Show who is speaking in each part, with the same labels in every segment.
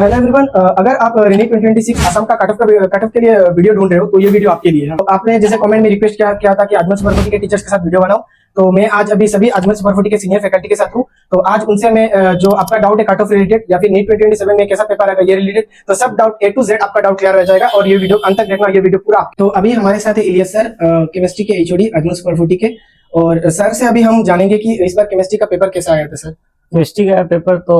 Speaker 1: Hello everyone, अगर आप रीनीट 2026 असम का कट ऑफ के लिए वीडियो ढूंढ रहे हो तो ये वीडियो आपके लिए है। तो आपने जैसे कमेंट में रिक्वेस्ट किया था कि अजमल सुपरफुटी के टीचर्स के साथ वीडियो बनाओ, तो मैं आज अभी सभी अजमल सुपरफुटी के सीनियर फैकल्टी के साथ हूँ। तो आज उनसे मैं जो आपका डाउट है कट ऑफ रिलेटेड या फिर नीट 2027 में कैसा पेपर आएगा ये रिलेटेड, तो सब डाउट A to Z आपका डाउट क्लियर हो जाएगा। और ये वीडियो अंत तक देखना, ये वीडियो पूरा। तो अभी हमारे साथ है इलियास सर, केमिस्ट्री के HOD अजमल सुपरफुटी के। और सर से अभी हम जानेंगे कि इस बार केमिस्ट्री का पेपर कैसा आया था सर।
Speaker 2: केमिस्ट्री का पेपर तो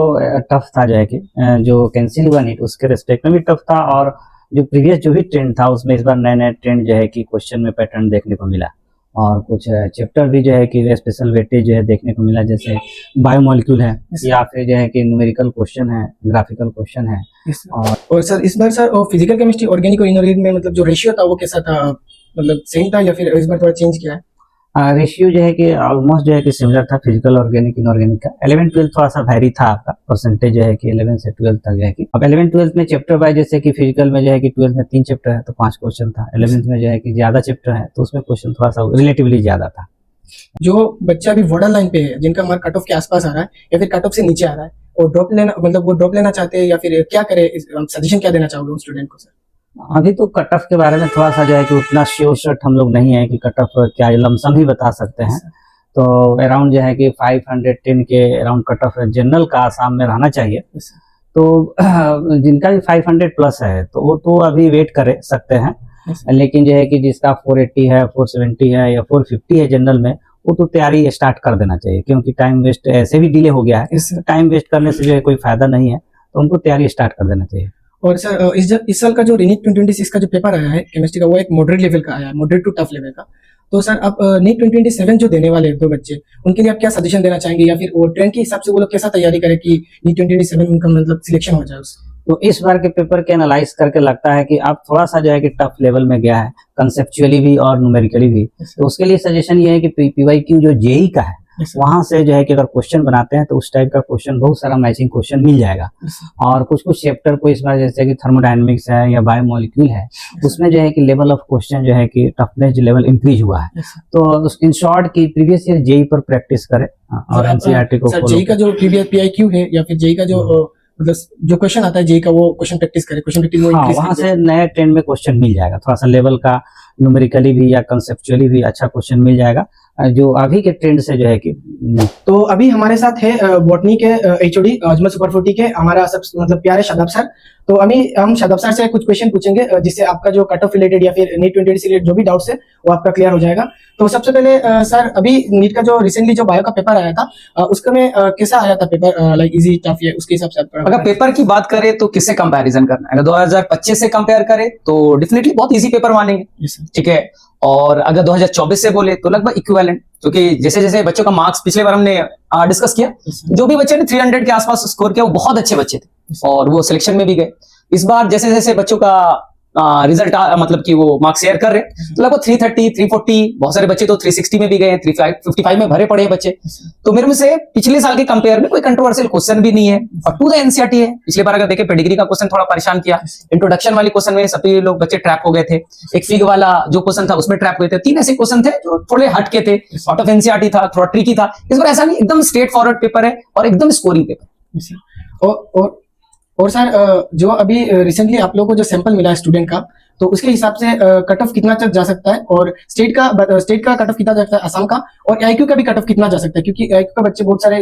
Speaker 2: टफ था, जो है कि जो कैंसिल हुआ नीट उसके रिस्पेक्ट में भी टफ था। और जो प्रीवियस जो भी ट्रेंड था उसमें इस बार नए नए ट्रेंड जो है कि क्वेश्चन में पैटर्न देखने को मिला। और कुछ चैप्टर भी जो है कि स्पेशल वेटेज जो है देखने को मिला, जैसे बायोमोलिक्यूल है या फिर जो है कि न्यूमेरिकल क्वेश्चन है, ग्राफिकल क्वेश्चन है।
Speaker 1: और सर इस बार सर फिजिकल केमिस्ट्री ऑर्गेनिक और इनऑर्गेनिक में मतलब जो रेशियो था वो कैसा था, मतलब सेम था या फिर इस बार थोड़ा चेंज किया है?
Speaker 2: रेशियो जो है कि ऑलमोस्ट जो है कि सिमिलर था, फिजिकल ऑर्गेनिक इनऑर्गेनिक का। 11-12 थोड़ा सा वैरी था आपका परसेंटेज जो है कि 11 से 12 तक जो है कि अब 11-12 में चैप्टर बाय, जैसे कि फिजिकल में जो है कि 12 में 3 चैप्टर है तो 5 क्वेश्चन था। 11th में जो है कि ज्यादा चैप्टर है तो उसमें क्वेश्चन थोड़ा सा रिलेटिवली ज्यादा था।
Speaker 1: जो बच्चा अभी बॉर्डर लाइन पे है, जिनका मार्क कट ऑफ के आसपास आ रहा है या फिर कट ऑफ से नीचे आ रहा है, और ड्रॉप लेना, मतलब वो ड्रॉप लेना चाहते हैं या फिर क्या करे, सजेशन क्या देना चाहोगे उन स्टूडेंट को सर?
Speaker 2: अभी तो कट ऑफ के बारे में थोड़ा सा जो है कि उतना श्योर शॉट हम लोग नहीं है कि कट ऑफ क्या, लमसम ही बता सकते हैं। तो अराउंड जो है कि 510 के अराउंड कट ऑफ जनरल का आसाम में रहना चाहिए। तो जिनका भी 500 प्लस है तो वो तो अभी वेट कर सकते हैं। लेकिन जो है कि जिसका 480 है, 470 है या 450 है जनरल में, वो तो तैयारी स्टार्ट कर देना चाहिए, क्योंकि टाइम वेस्ट ऐसे भी डिले हो गया है। टाइम वेस्ट करने से जो है कोई फायदा नहीं है, तो उनको तैयारी स्टार्ट कर देना चाहिए।
Speaker 1: और सर इस साल का जो रीनीट 2026 का जो पेपर आया है केमिस्ट्री का, वो एक मॉडरेट लेवल का आया है, मॉडरेट टू टफ लेवल का। तो सर आप नीट 2027 जो देने वाले दो बच्चे, उनके लिए आप क्या सजेशन देना चाहेंगे, या फिर वो ट्रेंड के हिसाब से वो लोग कैसा तैयारी करें कि नीट 2027 उनका मतलब सिलेक्शन हो जाए उससे?
Speaker 2: तो इस बार के पेपर के एनालाइज करके लगता है कि आप थोड़ा सा जो है कि टफ लेवल में गया है, कंसेप्चुअली भी और न्यूमेरिकली भी। तो उसके लिए सजेशन ये है कि PYQ जो JEE का है वहां से जो है कि अगर क्वेश्चन बनाते हैं तो उस टाइप का क्वेश्चन, बहुत सारा मैचिंग क्वेश्चन मिल जाएगा। और कुछ कुछ चैप्टर को इस बार जैसे कि थर्मोडायनेमिक्स है या बायोमोलिक्यूल है, उसमें जो है कि लेवल ऑफ क्वेश्चन जो है कि टफनेस लेवल इंक्रीज हुआ है। तो इन शॉर्ट की प्रीवियस ईयर JEE पर प्रैक्टिस करें और NCERT को फॉलो।
Speaker 1: JEE का जो प्रीवियस PIQ है या फिर JEE का जो मतलब जो क्वेश्चन आता है JEE का, वो क्वेश्चन प्रैक्टिस करें, क्वेश्चन प्रैक्टिस
Speaker 2: वहां से नए ट्रेंड में क्वेश्चन मिल जाएगा, थोड़ा सा लेवल का न्यूमेरिकली भी या कंसेप्चुअली भी अच्छा क्वेश्चन मिल जाएगा, जो अभी के ट्रेंड से जो है कि।
Speaker 1: तो अभी हमारे साथ है बॉटनी के HOD अजमल सुपरफुटी के हमारा सब मतलब प्यारे शादाब सर। तो अभी हम शादाब सर से कुछ क्वेश्चन पूछेंगे जिससे आपका जो कट ऑफ रिलेटेड या फिर नीट 2020 रिलेटेड जो भी डाउट्स है वो आपका क्लियर हो जाएगा। तो सबसे पहले सर, अभी नीट का जो रिसेंटली जो बायो का पेपर आया था उसका में कैसा आया था पेपर, लाइक इजी टफ या उसके हिसाब से?
Speaker 3: अगर पेपर की बात करें तो किससे कंपैरिजन करना है? अगर 2025 से कंपेयर करें तो डेफिनेटली बहुत इजी पेपर मानेंगे, ठीक है। और अगर 2024 से बोले तो लगभग इक्विवेलेंट, क्योंकि जैसे जैसे बच्चों का मार्क्स पिछले बार हमने डिस्कस किया, जो भी बच्चे ने 300 के आसपास स्कोर किया वो बहुत अच्छे बच्चे थे और वो सिलेक्शन में भी गए। इस बार जैसे जैसे बच्चों का रिजल्ट मतलब कि वो मार्क्स शेयर कर रहे हैं, तो लगभग 330, 340, बहुत सारे बच्चे तो 360 में भी गए, 355 में भरे पड़े हैं बच्चे। तो मेरे में से पिछले साल के कंपेयर में कोई कंट्रोवर्शियल क्वेश्चन भी नहीं है और टू द NCERT है। पिछले बार अगर देखें पेडिग्री का क्वेश्चन थोड़ा परेशान किया, इंट्रोडक्शन वाले क्वेश्चन में सभी लोग बच्चे ट्रैप हो गए थे, एक फिग वाला जो क्वेश्चन था उसमें ट्रैप हुए थे। 3 ऐसे क्वेश्चन थे जो थोड़े हटके थे, आउट ऑफ NCERT था, थोड़ा ट्रिकी था। इस बार ऐसा नहीं, एकदम स्ट्रेट फॉरवर्ड पेपर है और एकदम स्कोरिंग पेपर।
Speaker 1: और सर जो अभी रिसेंटली आप लोगों को जो सैंपल मिला है स्टूडेंट का, तो उसके हिसाब से कट ऑफ कितना तक जा सकता है, और स्टेट का कट ऑफ कितना जा सकता है असम का, और AIQ का भी कट ऑफ कितना जा सकता है? क्योंकि AIQ का बच्चे बहुत सारे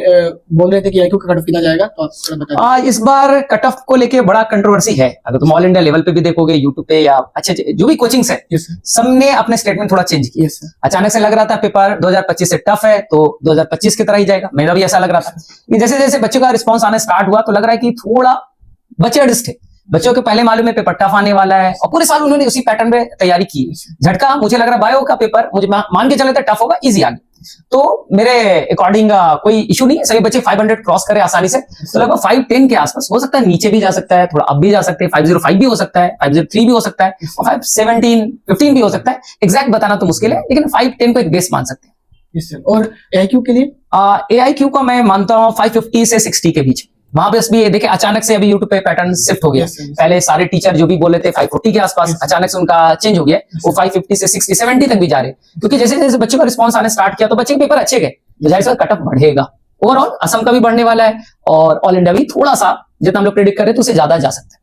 Speaker 1: बोल रहे थे कि AIQ का कट ऑफ कितना जाएगा, तो आप थोड़ा बता दीजिए।
Speaker 3: इस बार कट ऑफ को लेके बड़ा कंट्रोवर्सी है। अगर तुम ऑल इंडिया लेवल पे भी देखोगे यूट्यूब पे या अच्छे जो भी कोचिंग्स है, सबने अपने स्टेटमेंट थोड़ा चेंज किया। अचानक से लग रहा था पेपर 2025 से टफ है तो 2025 की तरह ही जाएगा, मेरा भी ऐसा लग रहा था। कि जैसे जैसे बच्चों का रिस्पॉन्स आना स्टार्ट हुआ तो लग रहा है कि थोड़ा बच्चे एडजस्ट थे, बच्चों के पहले मालूम है पेपर टफ आने वाला है और पूरे साल उन्होंने उसी पैटर्न में तैयारी की। झटका मुझे लग रहा बायो का पेपर मुझे मान के चले था टफ होगा, इजी आ गया। तो मेरे अकॉर्डिंग कोई इशू नहीं है, सभी बच्चे 500 क्रॉस करे आसानी से। तो लगभग 510 के आसपास हो सकता है, नीचे भी जा सकता है, थोड़ा अप भी जा सकते हैं, 505 भी हो सकता है, 503 भी हो सकता है और 517, 15 भी हो सकता है। एग्जैक्ट बताना तो मुश्किल है, लेकिन 510 को एक बेस मान सकते हैं।
Speaker 1: और AIQ के लिए
Speaker 3: AIQ को मैं मानता हूँ 550 से 60 के बीच। वहां पे भी देखे अचानक से अभी यूट्यूब पे पैटर्न शिफ्ट हो गया। पहले सारे टीचर जो भी बोले थे 540 के आसपास, अचानक से उनका चेंज हो गया, वो 550 से 60, 70 तक भी जा रहे, क्योंकि जैसे जैसे बच्चों का रिस्पांस आने स्टार्ट किया तो बच्चे के पेपर अच्छे गए, तो जाहिर सी कट ऑफ बढ़ेगा। ओवरऑल असम का भी बढ़ने वाला है और ऑल इंडिया भी थोड़ा सा जितना हम लोग प्रेडिक्ट करें तो उसे ज्यादा जा सकता है।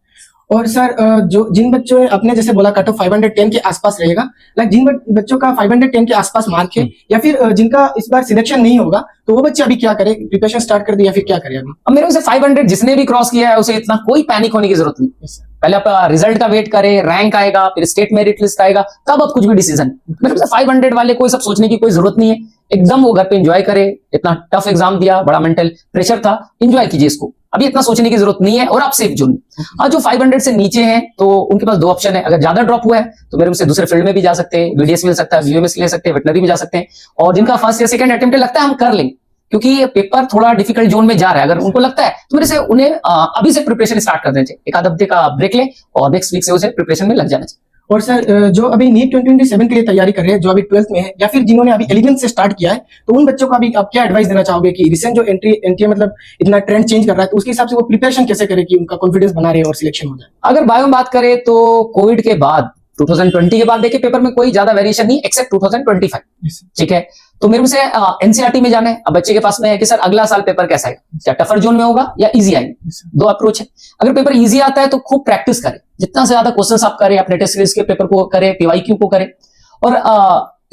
Speaker 1: और सर जो जिन बच्चों आपने जैसे बोला कट ऑफ 510 के आसपास रहेगा, लाइक जिन बच्चों का 510 के आसपास मार्क है या फिर जिनका इस बार सिलेक्शन नहीं होगा, तो वो बच्चे अभी क्या करें, प्रिपरेशन स्टार्ट कर दे या फिर क्या करें अभी?
Speaker 3: अब मेरे को 500 जिसने भी क्रॉस किया है उसे इतना कोई पैनिक होने की जरूरत नहीं। पहले आप रिजल्ट का वेट करें, रैंक आएगा, फिर स्टेट मेरिट लिस्ट आएगा, तब आप कुछ भी डिसीजन। मेरे को 500 वाले कोई सब सोचने की कोई जरूरत नहीं है, एकदम वो घर पे एंजॉय करे। इतना टफ एग्जाम दिया, बड़ा मेंटल प्रेशर था, एंजॉय कीजिए इसको, अभी इतना सोचने की जरूरत नहीं है और आप सेफ जोन। हाँ, जो 500 से नीचे हैं तो उनके पास दो ऑप्शन है। अगर ज्यादा ड्रॉप हुआ है तो मेरे से दूसरे फील्ड में भी जा सकते हैं, बीडीएस मिल सकता है, बीएमएस ले सकते हैं, वेटनरी में जा सकते हैं। और जिनका फर्स्ट या सेकंड अटेम्प्ट लगता है हम कर लेंगे, क्योंकि ये पेपर थोड़ा डिफिकल्ट जोन में जा रहा है, अगर उनको लगता है तो मेरे से उन्हें अभी से प्रिपरेशन स्टार्ट कर देना चाहिए। एक आध हफ्ते का ब्रेक ले और नेक्स्ट वीक से उसे प्रिपरेशन में लग जाना चाहिए।
Speaker 1: और सर जो अभी नीट 2027 के लिए तैयारी कर रहे हैं, जो अभी 12th में है या फिर जिन्होंने अभी 11th से स्टार्ट किया है, तो उन बच्चों को अभी आप क्या एडवाइस देना चाहोगे कि रिसेंट जो एनटीए मतलब इतना ट्रेंड चेंज कर रहा है, तो उसके हिसाब से वो प्रिपरेशन कैसे करे कि उनका कॉन्फिडेंस बना रहे और सिलेक्शन हो जाए?
Speaker 3: अगर बायो में बात करें तो कोविड के बाद 2020 के बाद देखिए पेपर में कोई ज्यादा वेरिएशन नहीं एक्सेप्ट 2025, ठीक है। तो मेरे से एनसीईआरटी में जाना है। अब बच्चे के पास में है कि सर अगला साल पेपर कैसा आएगा, क्या टफर जोन में होगा या इजी आएगा, दो अप्रोच है। अगर पेपर इजी आता है तो खूब प्रैक्टिस करें, जितना से ज्यादा क्वेश्चंस आप करें, अपने टेस्ट सीरीज के पेपर को करें, पीवाईक्यू को करें, और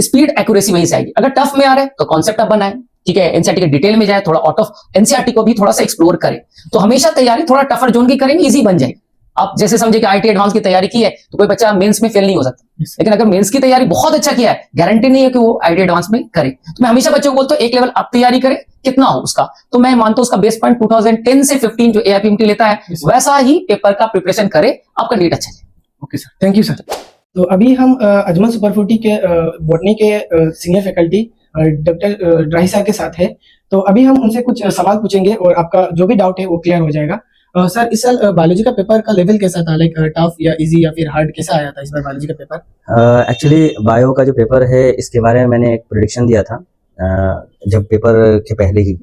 Speaker 3: स्पीड एक्यूरेसी वहीं से आएगी। अगर टफ में आ रहा है तो कॉन्सेप्ट आप बनाए, ठीक है, एनसीईआरटी के डिटेल में जाए, थोड़ा आउट ऑफ एनसीईआरटी को भी थोड़ा सा एक्सप्लोर करें। तो हमेशा तैयारी थोड़ा टफर जोन की करेंगे, इजी बन जाएगी। आप जैसे समझे कि आईटी एडवांस की तैयारी की है तो कोई बच्चा मेंस में फेल नहीं हो सकता, लेकिन अगर मेंस की तैयारी बहुत अच्छा किया है, गारंटी नहीं है कि वो आईटी एडवांस में करे। तो मैं हमेशा बच्चों को बोलता हूं एक लेवल आप तैयारी करें, कितना हो उसका, तो मैं मानता हूं उसका बेस पॉइंट 2010 से 15 जो एआईपीएमटी लेता है वैसा ही पेपर का प्रिपरेशन करे, आपका नीट अच्छा जाए।
Speaker 1: Okay sir, thank you sir. तो अभी हम अजमल सुपर 40 के बॉटनी के सीनियर फैकल्टी डॉक्टर राही सर के साथ है। तो अभी हम उनसे कुछ सवाल पूछेंगे और आपका जो भी डाउट है वो क्लियर हो जाएगा। सर इस साल बायोलॉजी का पेपर का लेवल कैसा था, लाइक टफ या इजी या फिर हार्ड, कैसा आया था इस बार बायोलॉजी का पेपर?
Speaker 4: एक्चुअली बायो का जो पेपर है इसके बारे में मैंने एक प्रेडिक्शन दिया था जब पेपर के पहले ही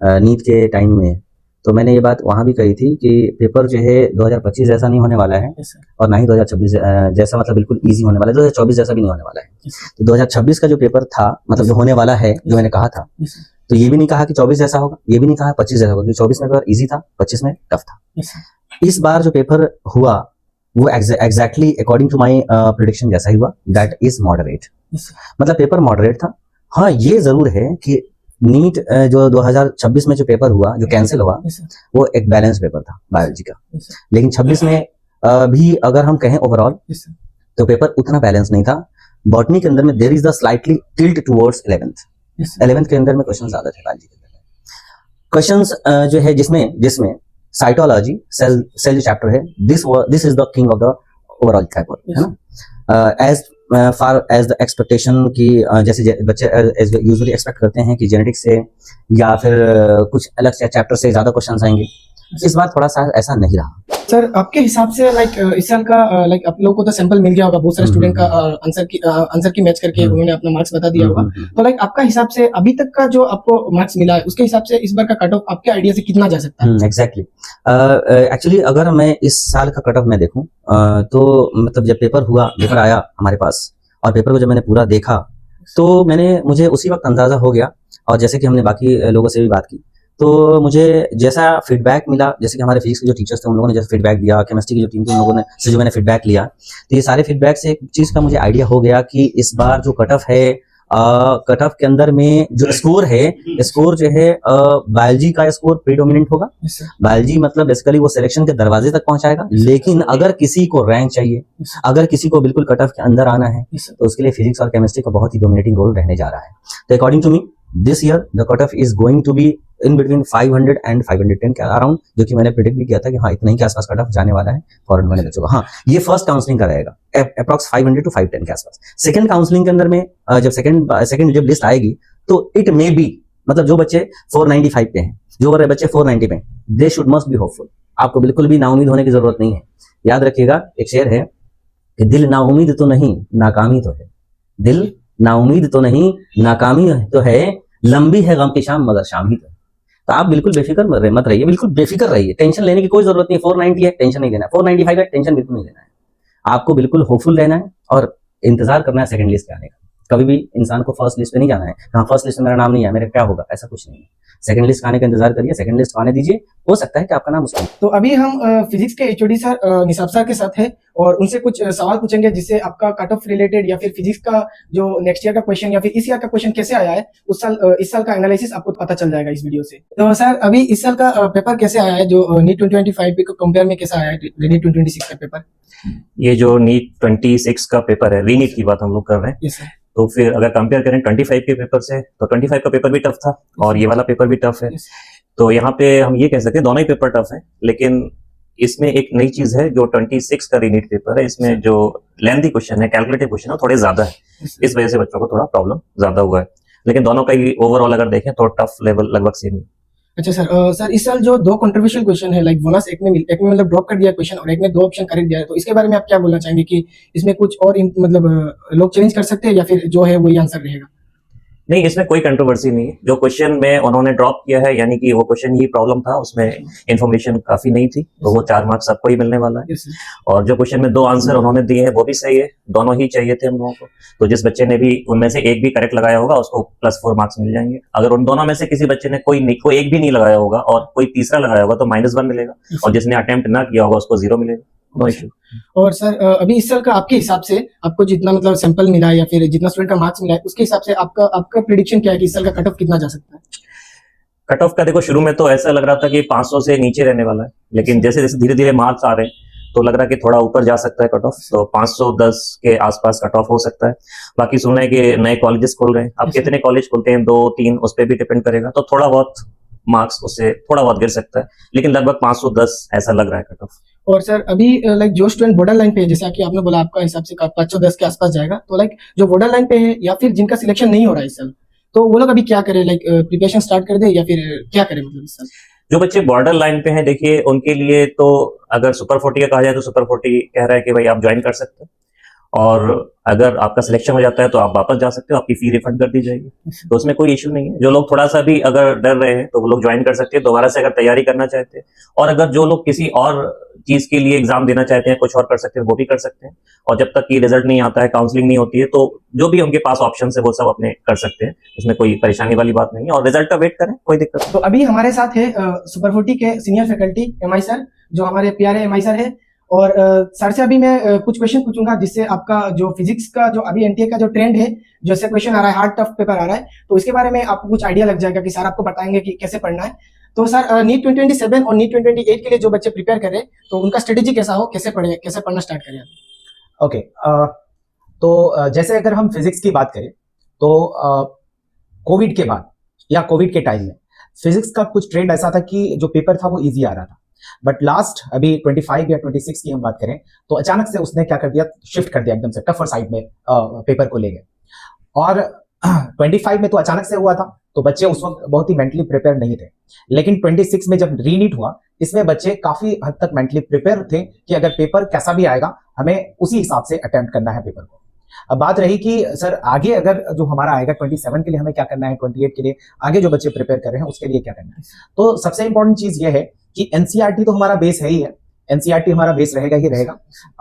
Speaker 4: नीट के टाइम में, तो मैंने ये बात वहां भी कही थी कि पेपर जो है 2025 जैसा नहीं होने वाला है और ना ही 2026 जैसा, मतलब बिल्कुल इजी होने वाला है, 2024 जैसा भी नहीं होने वाला है। तो 2026 का जो पेपर था, मतलब जो होने वाला है, जो मैंने कहा था, तो ये भी नहीं कहा कि 24 जैसा होगा, ये भी नहीं कहा 25 जैसा होगा, 24 में पेपर इजी था, 25 में टफ था। इस बार जो पेपर हुआ वो exactly according to my prediction जैसा ही हुआ, दैट इज मॉडरेट। मतलब पेपर मॉडरेट था। हाँ, ये जरूर है कि नीट जो 2026 में जो पेपर हुआ, जो कैंसिल हुआ, वो एक बैलेंस पेपर था बायोलॉजी का, लेकिन 26 में भी अगर हम कहें ओवरऑल तो पेपर उतना बैलेंस नहीं था। बॉटनी के अंदर में there is the slightly tilt towards 11th के अंदर में क्वेश्चन ज्यादा थे बायोलॉजी के अंदर में। क्वेश्चंस जो है जिसमें साइटोलॉजी सेल चैप्टर है, this is the king of the overall paper, है ना। As far as the expectation की जैसे बच्चे यूजुअली एक्सपेक्ट करते हैं कि जेनेटिक्स से या फिर कुछ अलग से चैप्टर से ज्यादा क्वेश्चंस आएंगे, इस बार थोड़ा सा ऐसा नहीं रहा।
Speaker 1: सर आपके हिसाब से लाइक इस साल का लाइक आप लोगों को तो सैंपल मिल गया होगा, बहुत सारे स्टूडेंट का आंसर की मैच करके उन्होंने अपना मार्क्स बता दिया होगा, तो लाइक आपका हिसाब से अभी तक का जो आपको मार्क्स मिला है उसके हिसाब से इस बार का कट ऑफ आपके आइडिया से कितना जा सकता है?
Speaker 4: एग्जैक्टली एक्चुअली अगर मैं इस साल का कट ऑफ में देखूं तो मतलब जब पेपर आया हमारे पास और पेपर को जब मैंने पूरा देखा तो मुझे उसी वक्त अंदाजा हो गया, और जैसे कि हमने बाकी लोगों से भी बात की तो मुझे जैसा फीडबैक मिला, जैसे कि हमारे फिजिक्स के जो टीचर्स थे उन लोगों ने जैसे फीडबैक दिया, केमिस्ट्री की जो टीम थी उन लोगों ने से जो मैंने फीडबैक लिया, तो ये सारे फीडबैक से एक चीज का मुझे आइडिया हो गया कि इस बार जो कट ऑफ है, कट ऑफ के अंदर में जो स्कोर है, स्कोर जो है बायोलॉजी का स्कोर प्रीडोमिनेंट होगा। बायोलॉजी मतलब बेसिकली वो सिलेक्शन के दरवाजे तक पहुंचाएगा, लेकिन अगर किसी को रैंक चाहिए, अगर किसी को बिल्कुल कट ऑफ के अंदर आना है, तो उसके लिए फिजिक्स और केमिस्ट्री का बहुत ही डोमिनेटिंग रोल रहने जा रहा है। तो according to me this year the cut off is going to be in between 500 and 510 के अराउंड, जो कि मैंने प्रेडिक्ट भी किया था कि हाँ इतना ही के आसपास कट ऑफ जाने वाला है फॉरेन वाले बच्चों का। हाँ, ये फर्स्ट काउंसलिंग का रहेगा अप्रॉक्स 500 to 510 के आसपास। सेकंड काउंसलिंग के अंदर में जब सेकंड जब लिस्ट आएगी तो इट मे बी, मतलब जो बच्चे 495 पे हैं, जो बच्चे 490 पे हैं, they should must be hopeful. आपको बिल्कुल भी नाउमीद होने की जरूरत नहीं है। याद रखिएगा, एक शेर है कि दिल नाउमीद तो नहीं नाकामी तो है, दिल नाउमीद तो नहीं नाकामी तो है, लंबी है गम की शाम मगर शाम ही तो है। तो आप बिल्कुल बेफिक्र मत रहिए, बिल्कुल बेफिक्र रहिए, टेंशन लेने की कोई जरूरत नहीं है। 490 है, टेंशन नहीं लेना है, 495 है, टेंशन बिल्कुल नहीं लेना है। आपको बिल्कुल होपफुल रहना है और इंतजार करना है सेकंड लिस्ट पे आने का। कभी भी इंसान को फर्स्ट लिस्ट पे नहीं जाना है, हाँ फर्स्ट लिस्ट में मेरा नाम नहीं है, मेरा क्या होगा, ऐसा कुछ नहीं है। सेकंड लिस्ट आने का इंतजार करिए, सेकंड लिस्ट आने दीजिए, हो सकता है कि आपका नाम उसमें।
Speaker 1: तो अभी हम फिजिक्स के एचओडी सर निसाब सर के साथ है और उनसे कुछ सवाल पूछेंगे जिससे आपका कट ऑफ रिलेटेड या फिर फिजिक्स का जो नेक्स्ट ईयर का क्वेश्चन या फिर इस ईयर का क्वेश्चन कैसे आया है इस साल का एनालिसिस आपको पता चल जाएगा इस वीडियो से। तो सर अभी इस साल का पेपर कैसे आया है, जो नीट 2025 को कंपेयर में कैसा आया है नीट 2026 का पेपर?
Speaker 5: ये जो नीट 26 का पेपर है, रीनीट की बात हम लोग कर रहे हैं,
Speaker 1: यस सर।
Speaker 5: तो फिर अगर कंपेयर करें 25 के पेपर से, तो 25 का पेपर भी टफ था और ये वाला पेपर भी टफ है।
Speaker 1: Yes.
Speaker 5: तो यहाँ पे हम ये कह सकते हैं दोनों ही पेपर टफ हैं, लेकिन इसमें एक नई चीज है जो 26 का रीनीट पेपर है, इसमें जो लेंथी क्वेश्चन है, कैलकुलेटिव क्वेश्चन है, थोड़े ज्यादा है,
Speaker 1: Yes.
Speaker 5: इस वजह से बच्चों को थोड़ा प्रॉब्लम ज्यादा हुआ है। लेकिन दोनों का ही ओवरऑल अगर देखें तो टफ लेवल लगभग सेम ही।
Speaker 1: अच्छा सर, सर इस साल जो दो कंट्रोवर्शियल क्वेश्चन है लाइक बोनस एक में मतलब ड्रॉप कर दिया क्वेश्चन और एक में 2 ऑप्शन करेक्ट दिया है, तो इसके बारे में आप क्या बोलना चाहेंगे कि इसमें कुछ और मतलब लोग चेंज कर सकते हैं या फिर जो है वही आंसर रहेगा?
Speaker 5: नहीं, इसमें कोई कंट्रोवर्सी नहीं है। जो क्वेश्चन में उन्होंने ड्रॉप किया है, यानी कि वो क्वेश्चन ही प्रॉब्लम था, उसमें इन्फॉर्मेशन काफी नहीं थी, तो वो 4 मार्क्स सबको ही मिलने वाला है।
Speaker 1: Yes, sir.
Speaker 5: और जो क्वेश्चन में 2 आंसर उन्होंने दिए हैं वो भी सही है, दोनों ही चाहिए थे हम लोगों को। तो जिस बच्चे ने भी उनमें से एक भी करेक्ट लगाया होगा उसको +4 मार्क्स मिल जाएंगे। अगर उन दोनों में से किसी बच्चे ने कोई एक भी नहीं लगाया होगा और कोई तीसरा लगाया होगा तो -1 मिलेगा, और जिसने अटेम्प्ट ना किया होगा उसको 0 मिलेगा। No issue.
Speaker 1: और सर अभी इस साल का आपके हिसाब से आपको जितना मतलब सैंपल मिला है या फिर जितना स्टूडेंट का मार्क्स मिला है उसके हिसाब से आपका प्रेडिक्शन क्या है कि इस साल का कट ऑफ कितना जा सकता है?
Speaker 5: कट ऑफ का देखो, शुरू में तो ऐसा लग रहा था कि 500 से नीचे रहने वाला है, लेकिन जैसे जैसे धीरे धीरे मार्क्स आ रहे हैं तो लग रहा है कि थोड़ा ऊपर जा सकता है कट ऑफ, तो 510 के आसपास कट ऑफ हो सकता है। बाकी सुना है कि नए कॉलेजेस खुल रहे हैं, अब कितने कॉलेज खुलते हैं, 2-3, उस पर भी डिपेंड करेगा, तो थोड़ा बहुत मार्क्स उससे थोड़ा बहुत गिर सकता है, लेकिन लगभग 510 ऐसा लग रहा है कट ऑफ।
Speaker 1: और सर अभी लाइक जो स्टूडेंट बॉर्डर लाइन पे है, जैसा कि आपने बोला आपका हिसाब से 510 के आसपास जाएगा, तो लाइक जो बॉर्डर लाइन पे है या फिर जिनका सिलेक्शन नहीं हो रहा है इस साल, तो वो लोग अभी क्या करें, लाइक प्रिपरेशन स्टार्ट कर दे या फिर क्या करें मतलब इस साल?
Speaker 5: जो बच्चे बॉर्डर लाइन पे हैं, देखिए उनके लिए तो अगर सुपर 40 का कहा जाए तो सुपर 40 कह रहा है कि भाई आप ज्वाइन कर सकते हैं, और अगर आपका सिलेक्शन हो जाता है तो आप वापस जा सकते हो, आपकी फी रिफंड कर दी जाएगी, तो उसमें कोई इश्यू नहीं है। जो लोग थोड़ा सा भी अगर डर रहे हैं तो वो लोग ज्वाइन कर सकते हैं दोबारा से, अगर तैयारी करना चाहते हैं, और अगर जो लोग किसी और चीज के लिए एग्जाम देना चाहते हैं, कुछ और कर सकते हैं, वो भी कर सकते हैं। और जब तक कि रिजल्ट नहीं आता है, काउंसलिंग नहीं होती है, तो जो भी उनके पास ऑप्शन है वो सब अपने कर सकते हैं, उसमें कोई परेशानी वाली बात नहीं है, और रिजल्ट का वेट करें, कोई दिक्कत नहीं।
Speaker 1: तो अभी हमारे साथ है सुपर 40 के सीनियर फैकल्टी MI सर, जो हमारे प्यारे MI सर है, और सर से अभी मैं कुछ क्वेश्चन पूछूंगा जिससे आपका जो फिजिक्स का जो अभी एनटीए का जो ट्रेंड है, जैसे क्वेश्चन आ रहा है, हार्ड टफ पेपर आ रहा है, तो इसके बारे में आपको कुछ आइडिया लग जाएगा कि सर आपको बताएंगे कि कैसे पढ़ना है। तो सर नीट 2027 और नीट 2028 के लिए जो बच्चे प्रिपेयर कर रहे हैं, तो उनका स्ट्रेटेजी कैसा हो, कैसे पढ़े, कैसे पढ़ना स्टार्ट करें?
Speaker 6: ओके, तो जैसे अगर हम फिजिक्स की बात करें तो कोविड के बाद या कोविड के टाइम में फिजिक्स का कुछ ट्रेंड ऐसा था कि जो पेपर था वो इजी आ रहा था, बट लास्ट अभी 25 या 26 की हम बात करें तो अचानक से उसने क्या कर दिया, शिफ्ट कर दिया एकदम से टफर साइड में, पेपर को ले गए। और 25 में तो अचानक से हुआ था, तो बच्चे उस वक्त बहुत ही मेंटली प्रिपेयर नहीं थे, लेकिन 26 में जब रीनीट हुआ, इसमें बच्चे काफी हद तक मेंटली प्रिपेयर थे कि अगर पेपर कैसा भी आएगा हमें उसी हिसाब से अटेम्प्ट करना है पेपर को। अब बात रही कि सर आगे अगर जो हमारा आएगा 27 के लिए हमें क्या करना है, 28 के लिए आगे जो बच्चे प्रिपेयर कर रहे हैं उसके लिए क्या करना है, तो सबसे इंपॉर्टेंट चीज ये है कि एनसीईआरटी तो हमारा बेस है ही है, एनसीईआरटी हमारा बेस रहेगा ही रहेगा,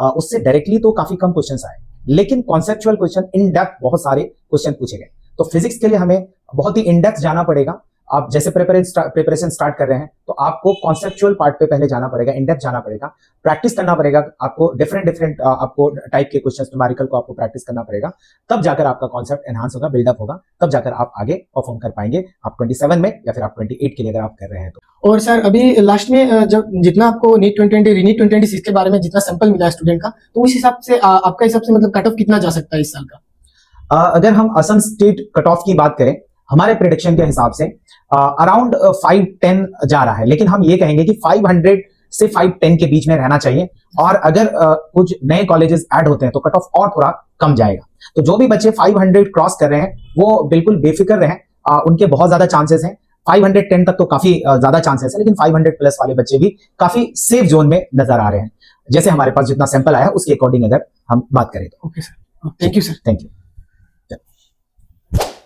Speaker 6: उससे डायरेक्टली तो काफी कम क्वेश्चंस आए, लेकिन कॉन्सेप्चुअल क्वेश्चन, इन डेप्थ बहुत सारे क्वेश्चन पूछे गए। तो फिजिक्स के लिए हमें बहुत ही इन डेप्थ जाना पड़ेगा। आप जैसे प्रिपरेशन स्टार्ट कर रहे हैं तो आपको कॉन्सेप्चुअल पार्ट पे पहले जाना पड़ेगा, इन डेप्थ जाना पड़ेगा, प्रैक्टिस करना पड़ेगा, आपको डिफरेंट आपको टाइप के क्वेश्चंस, न्यूमेरिकल को आपको प्रैक्टिस करना पड़ेगा, तब जाकर आपका कॉन्सेप्ट एनहांस होगा, बिल्डअप होगा, तब जाकर आप आगे परफॉर्म कर पाएंगे, आप 27 में या फिर आप 28 के लिए अगर आप कर रहे हैं तो।
Speaker 1: और सर अभी लास्ट में जब जितना आपको नीट 2026 के बारे में जितना सैंपल मिला है स्टूडेंट का, तो उस हिसाब से आपका हिसाब से मतलब कट ऑफ कितना जा सकता है इस साल का?
Speaker 6: अगर हम असम स्टेट कट ऑफ की बात करें, हमारे प्रेडिक्शन के हिसाब से अराउंड 510 जा रहा है, लेकिन हम ये कहेंगे कि 500 से 510 के बीच में रहना चाहिए, और अगर कुछ नए कॉलेजेस ऐड होते हैं तो कट ऑफ और थोड़ा कम जाएगा। तो जो भी बच्चे 500 क्रॉस कर रहे हैं वो बिल्कुल बेफिक्र रहें, उनके बहुत ज्यादा चांसेस हैं, 510 तक तो काफी ज्यादा चांसेस है, लेकिन 500 प्लस वाले बच्चे भी काफी सेफ जोन में नजर आ रहे हैं, जैसे हमारे पास जितना सैंपल आया उसके अकॉर्डिंग अगर हम बात करें तो।
Speaker 1: Okay sir, thank you sir.
Speaker 6: Thank you.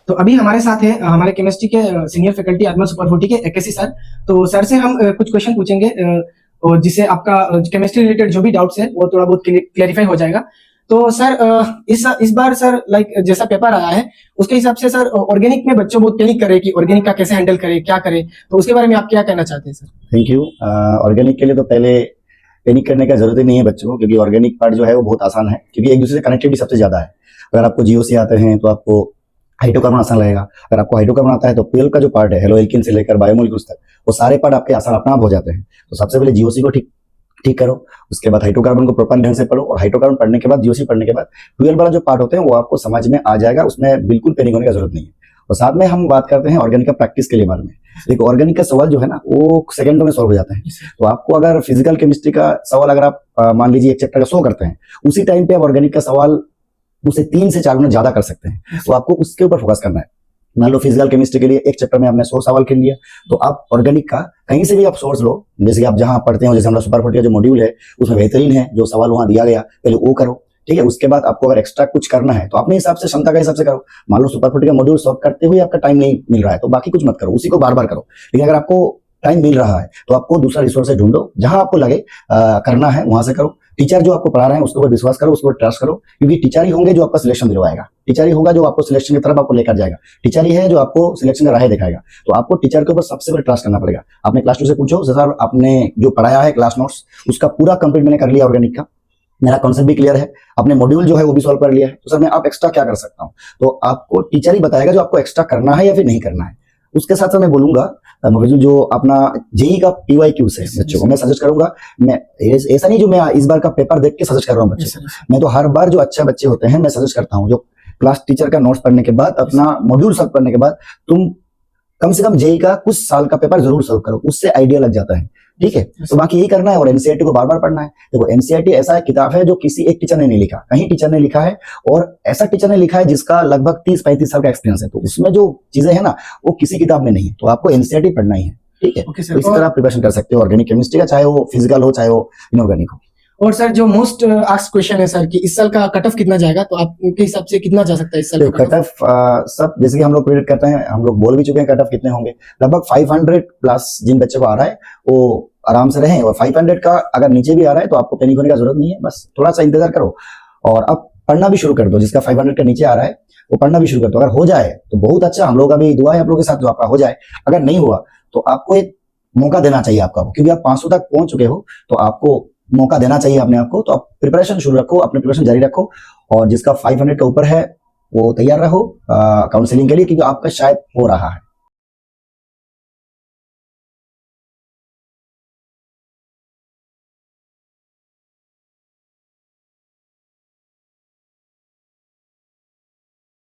Speaker 1: तो अभी हमारे साथ है हमारे केमिस्ट्री के सीनियर फैकल्टी आजमल सुपर 40 के AKC सर। तो सर से हम कुछ क्वेश्चन पूछेंगे और जिससे आपका केमिस्ट्री रिलेटेड जो भी डाउट्स है वो थोड़ा बहुत क्लेरिफाई हो जाएगा। तो सर इस बार सर लाइक जैसा पेपर आया है उसके हिसाब से सर ऑर्गेनिक में बच्चों बहुत पैनिक करे कि ऑर्गेनिक का कैसे हैंडल करे, क्या करे, तो उसके बारे में आप क्या कहना चाहते हैं सर?
Speaker 7: Thank you. ऑर्गेनिक के लिए तो पहले पैनिक करने का जरूरत ही नहीं है बच्चों को, क्योंकि ऑर्गेनिक पार्ट जो है वो बहुत आसान है, क्योंकि एक दूसरे से कनेक्टिविटी सबसे ज्यादा है। अगर आपको जियो से आते हैं तो आपको हाइड्रोकार्बन आसान लगेगा। अगर आपको हाइड्रोकार्बन आता है तो पीएल का जो पार्ट है, हेलो एल्किन से लेकर बायोमोलिक्यूल्स तक, वो सारे पार्ट आपके आसान अपना आप हो जाते हैं। तो सबसे पहले जीओसी को ठीक करो, उसके बाद हाइड्रोकार्बन को प्रॉपर ढंग से पढ़ो, और हाइड्रोकार्बन पढ़ने के बाद जीओसी पढ़ने के बाद ट्वेल्व वाला जो पार्ट होते हैं वो आपको समझ में आ जाएगा, उसमें बिल्कुल पैनिक होने की जरूरत नहीं है। और साथ में हम बात करते हैं ऑर्गेनिक का प्रैक्टिस के लिए बारे में। देखो ऑर्गेनिक का सवाल जो है ना वो सेकंडों में सॉल्व हो जाता है। तो आपको अगर फिजिकल केमिस्ट्री का सवाल अगर आप मान लीजिए एक चैप्टर का 100 करते हैं, उसी टाइम पे आप ऑर्गेनिक का सवाल उसे 3 से 4 गुना ज्यादा कर सकते हैं। तो आपको उसके ऊपर फोकस करना है। मान लो फिजिकल केमिस्ट्री के लिए एक चैप्टर में आपने 100 सवाल खेल लिया, तो आप ऑर्गेनिक का कहीं से भी आप सोर्स लो, जैसे कि आप जहां पढ़ते हो, जैसे हमारा सुपर 40 का जो मॉड्यूल है उसमें बेहतरीन है जो सवाल वहां दिया गया, पहले वो करो, ठीक है। उसके बाद आपको अगर एक्स्ट्रा कुछ करना है तो अपने हिसाब से, क्षमता के हिसाब से करो। मान लो सुपर 40 का मॉड्यूल सॉल्व करते हुए आपका टाइम नहीं मिल रहा है तो बाकी कुछ मत करो, उसी को बार बार करो। लेकिन अगर आपको टाइम मिल रहा है तो आपको दूसरा रिसोर्स ढूंढो, जहां आपको लगे करना है वहां से करो। टीचर जो आपको पढ़ा रहे हैं उसके ऊपर विश्वास करो, उसके ऊपर ट्रस्ट करो, क्योंकि टीचर ही होंगे जो आपका सिलेक्शन दिलवाएगा, टीचर ही होगा जो आपको सिलेक्शन की तरफ आपको लेकर जाएगा, टीचर ही है जो आपको सिलेक्शन का राह दिखाएगा। तो आपको टीचर के ऊपर सबसे पहले ट्रस्ट करना पड़ेगा। आपने क्लास 2 से पूछो, सर आपने जो पढ़ाया है क्लास नोट्स उसका पूरा कंप्लीट मैंने कर लिया ऑर्गेनिक का, मेरा कॉन्सेप्ट भी क्लियर है, अपने मॉड्यूल जो है वो भी सॉल्व कर लिया है, तो सर मैं आप एक्स्ट्रा क्या कर सकता हूँ? तो आपको टीचर ही बताएगा जो आपको एक्स्ट्रा करना है या फिर नहीं करना है। उसके साथ साथ मैं बोलूंगा मॉड्यूल जो अपना जेई का PYQ से बच्चों को मैं सजेस्ट करूंगा। मैं ऐसा नहीं जो मैं इस बार का पेपर देख के सजेस्ट कर रहा हूँ बच्चे को, मैं तो हर बार जो अच्छे बच्चे होते हैं मैं सजेस्ट करता हूँ, जो क्लास टीचर का नोट्स पढ़ने के बाद, अपना मॉड्यूल सॉल्व करने के बाद तुम कम से कम जेई का कुछ साल का पेपर जरूर सॉल्व करो, उससे आइडिया लग जाता है, ठीक है। तो बाकी यही करना है, और एनसीईआरटी को बार बार पढ़ना है। देखो एनसीईआरटी ऐसा किताब है जो किसी एक टीचर ने नहीं लिखा, कहीं टीचर ने लिखा है, और ऐसा टीचर ने लिखा है जिसका लगभग 30-35 साल का एक्सपीरियंस है। तो उसमें जो चीजें है ना वो किसी किताब में नहीं है, तो आपको एनसीईआरटी पढ़ना ही है, ठीक है। तो इस तरह आप प्रिपरेशन कर सकते हो ऑर्गेनिक केमिस्ट्री का, चाहे वो फिजिकल हो चाहे वो इनऑर्गेनिक हो।
Speaker 1: और सर जो मोस्ट आस्क्ड क्वेश्चन है सर कि इस साल का कट ऑफ कितना जाएगा, तो आपके हिसाब से कितना जा सकता है इस साल का
Speaker 7: कट ऑफ? सब जैसे कि हम लोग प्रेडिक्ट करते हैं, हम लोग बोल भी चुके हैं कट ऑफ कितने होंगे। लगभग 500 प्लस जिन बच्चों को आ रहा है वो आराम से रहें, और 500 का अगर नीचे भी आ रहा है तो आपको पैनिक होने का जरूरत नहीं है, बस थोड़ा सा इंतजार करो और अब पढ़ना भी शुरू कर दो। जिसका 500 का नीचे आ रहा है वो पढ़ना भी शुरू कर दो। अगर हो जाए तो बहुत अच्छा, हम लोग अभी दुआ है आप लोगों के साथ जो आपका हो जाए। अगर नहीं हुआ तो आपको एक मौका देना चाहिए आपका, क्योंकि आप 500 तक पहुंच चुके हो तो आपको मौका देना चाहिए अपने आप को। तो आप प्रिपरेशन शुरू रखो, अपनी प्रिपरेशन जारी रखो, और जिसका 500 का ऊपर है वो तैयार रहो काउंसलिंग के लिए, क्योंकि आपका शायद हो रहा है।